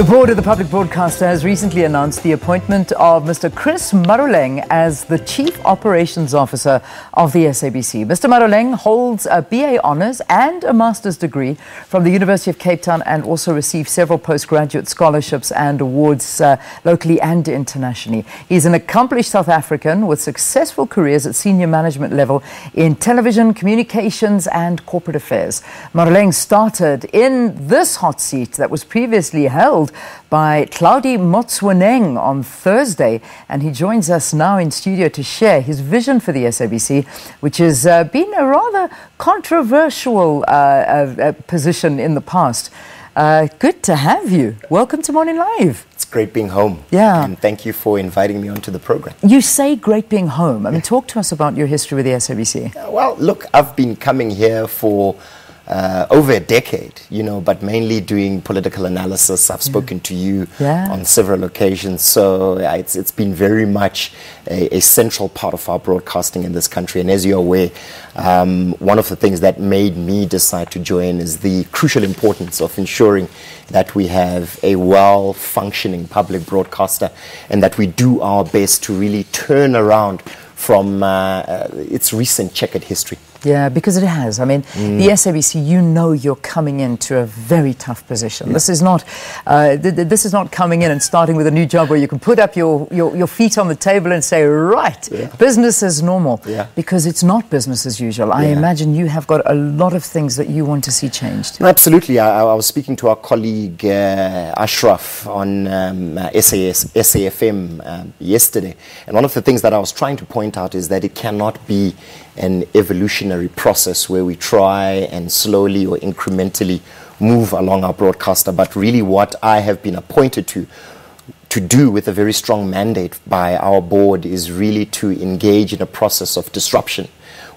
The board of the public broadcaster has recently announced the appointment of Mr. Chris Maroleng as the Chief Operations Officer of the SABC. Mr. Maroleng holds a BA Honours and a Master's degree from the University of Cape Town and also received several postgraduate scholarships and awards locally and internationally. He's an accomplished South African with successful careers at senior management level in television, communications and corporate affairs. Maroleng started in this hot seat that was previously held by Hlaudi Motsoeneng on Thursday, and he joins us now in studio to share his vision for the SABC, which has been a rather controversial position in the past. Good to have you. Welcome to Morning Live. It's great being home. Yeah. And thank you for inviting me onto the program. You say great being home. I mean, talk to us about your history with the SABC. Well, look, I've been coming here for over a decade, but mainly doing political analysis. I've spoken to you on several occasions, so it's been very much a central part of our broadcasting in this country. And as you're aware, one of the things that made me decide to join is the crucial importance of ensuring that we have a well-functioning public broadcaster and that we do our best to really turn around from its recent checkered history. Yeah, because it has. I mean, the SABC, you're coming into a very tough position. Yeah. This is not coming in and starting with a new job where you can put up your feet on the table and say, right, business as normal. Yeah. Because it's not business as usual. Yeah. I imagine you have got a lot of things that you want to see changed. No, absolutely. I was speaking to our colleague Ashraf on SAFM yesterday. And one of the things that I was trying to point out is that it cannot be an evolutionary process where we try and slowly or incrementally move along our broadcaster, but really what I have been appointed to do with a very strong mandate by our board is really to engage in a process of disruption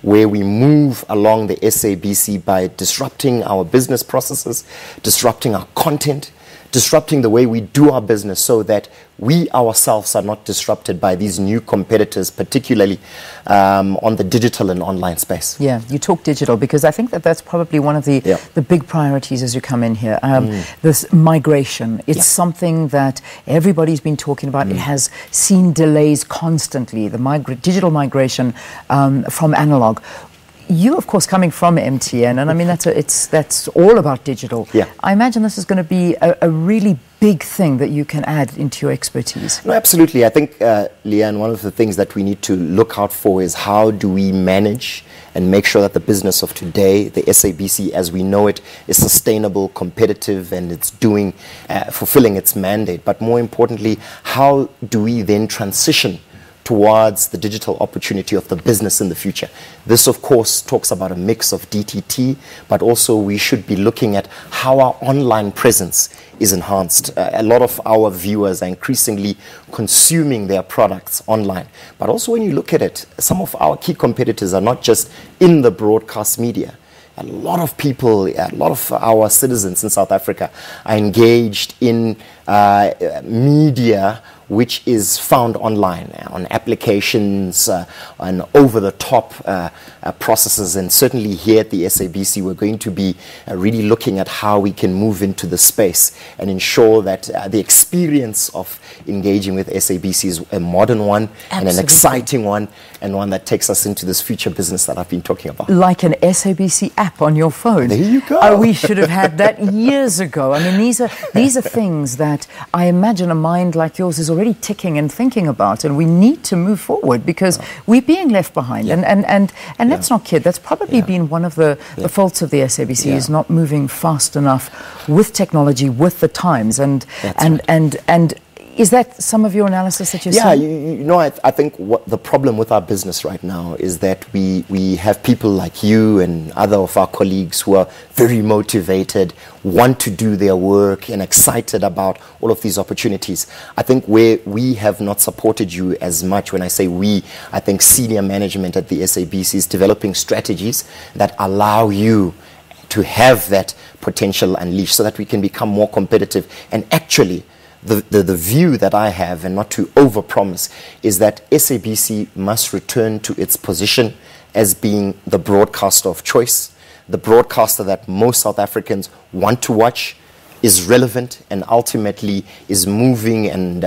where we move along the SABC by disrupting our business processes, disrupting our content, disrupting the way we do our business so that we ourselves are not disrupted by these new competitors, particularly on the digital and online space. Yeah, you talk digital because I think that's probably one of the big priorities as you come in here. This migration, it's something that everybody's been talking about. It has seen delays constantly, the digital migration from analog. You, of course, coming from MTN, and I mean that's all about digital. Yeah. I imagine this is going to be a really big thing that you can add into your expertise. No, absolutely. I think, Leanne, one of the things that we need to look out for is how do we manage and make sure that the business of today, the SABC as we know it, is sustainable, competitive, and it's fulfilling its mandate. But more importantly, how do we then transition towards the digital opportunity of the business in the future? This, of course, talks about a mix of DTT, but also we should be looking at how our online presence is enhanced. A lot of our viewers are increasingly consuming their products online. But also when you look at it, some of our key competitors are not just in the broadcast media. A lot of people, a lot of our citizens in South Africa are engaged in media which is found online, on applications, on over-the-top processes. And certainly here at the SABC, we're going to be really looking at how we can move into the space and ensure that the experience of engaging with SABC is a modern one and an exciting one, and one that takes us into this future business that I've been talking about. Like an SABC app on your phone. There you go. We should have had that years ago. I mean, these are things that I imagine a mind like yours is already ticking and thinking about, and we need to move forward because we're being left behind. And let's not kid, that's probably been one of the faults of the SABC is not moving fast enough with technology, with the times, and is that some of your analysis that you're seeing? I think what the problem with our business right now is that we have people like you and other of our colleagues who are very motivated, want to do their work and excited about all of these opportunities. I think where we have not supported you as much, when I say we, I think senior management at the SABC is developing strategies that allow you to have that potential unleashed so that we can become more competitive. And actually, the view that I have, and not to overpromise, is that SABC must return to its position as being the broadcaster of choice, the broadcaster that most South Africans want to watch, is relevant and ultimately is moving and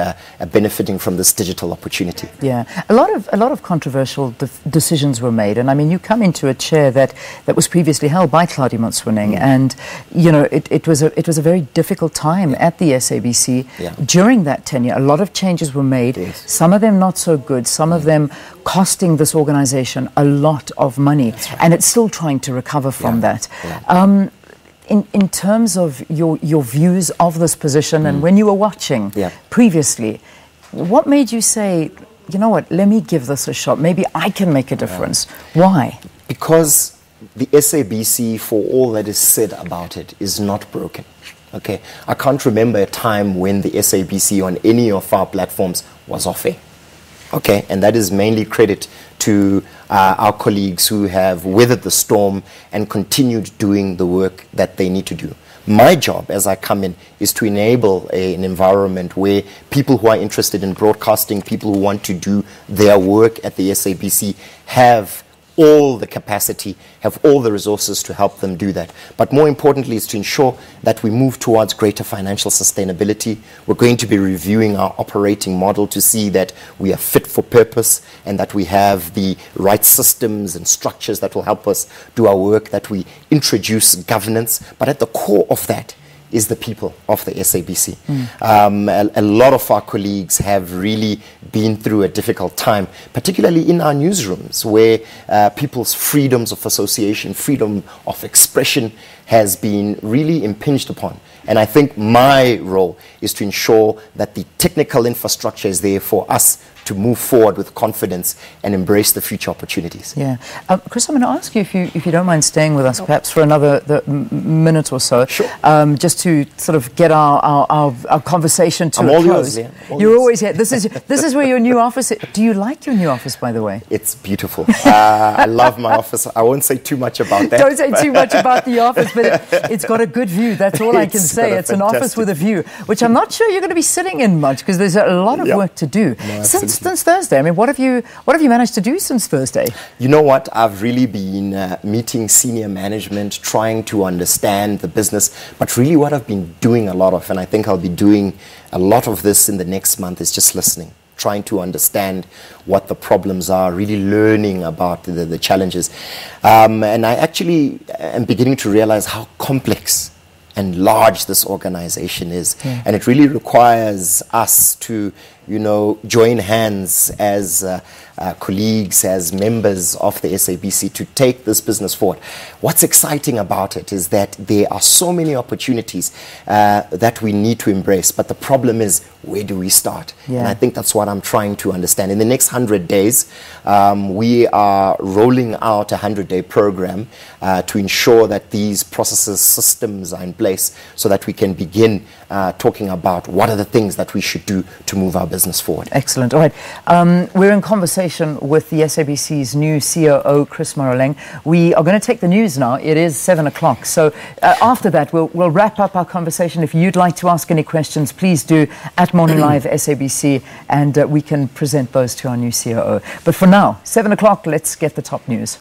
benefiting from this digital opportunity. Yeah, a lot of controversial decisions were made, and I mean, you come into a chair that was previously held by Hlaudi Motsoeneng, and you know, it was a very difficult time at the SABC. During that tenure, a lot of changes were made. Some of them not so good. Some of them costing this organisation a lot of money, and it's still trying to recover from that. In terms of your views of this position, and when you were watching previously, what made you say, you know what, let me give this a shot, maybe I can make a difference? Why? Because the SABC, for all that is said about it, is not broken. Okay, I can't remember a time when the SABC on any of our platforms was off air. Okay, and that is mainly credit to our colleagues who have weathered the storm and continued doing the work that they need to do. My job as I come in is to enable an environment where people who are interested in broadcasting, people who want to do their work at the SABC have all the capacity, have all the resources to help them do that. But more importantly is to ensure that we move towards greater financial sustainability. We're going to be reviewing our operating model to see that we are fit for purpose and that we have the right systems and structures that will help us do our work, that we introduce governance. But at the core of that is the people of the SABC. A lot of our colleagues have really been through a difficult time, particularly in our newsrooms, where people's freedoms of association, freedom of expression has been really impinged upon. And I think my role is to ensure that the technical infrastructure is there for us to move forward with confidence and embrace the future opportunities. Yeah. Chris, I'm going to ask you if you don't mind staying with us perhaps for another minute or so. Sure. Just to sort of get our conversation to a close. You're always here. This is where your new office is. Do you like your new office, by the way? It's beautiful. I love my office. I won't say too much about that. Don't say too much about the office, but it's got a good view. That's all I can say. It's an office with a view, which I'm not sure you're going to be sitting in much because there's a lot of work to do. No, since Thursday, I mean, what have you managed to do since Thursday? You know what? I've really been meeting senior management, trying to understand the business. But really what I've been doing a lot of, and I think I'll be doing a lot of this in the next month, is just listening, trying to understand what the problems are, really learning about the challenges. And I actually am beginning to realize how complex and large this organization is. And it really requires us to, you know, join hands as colleagues, as members of the SABC to take this business forward. What's exciting about it is that there are so many opportunities that we need to embrace, but the problem is, where do we start? And I think that's what I'm trying to understand. In the next 100 days, we are rolling out a 100-day program to ensure that these processes, systems are in place so that we can begin talking about what are the things that we should do to move our business forward. Excellent. All right. We're in conversation with the SABC's new COO, Chris Maroleng. We are going to take the news now. It is 7 o'clock. So after that, we'll wrap up our conversation. If you'd like to ask any questions, please do at Morning Live SABC, and we can present those to our new COO. But for now, 7 o'clock, let's get the top news.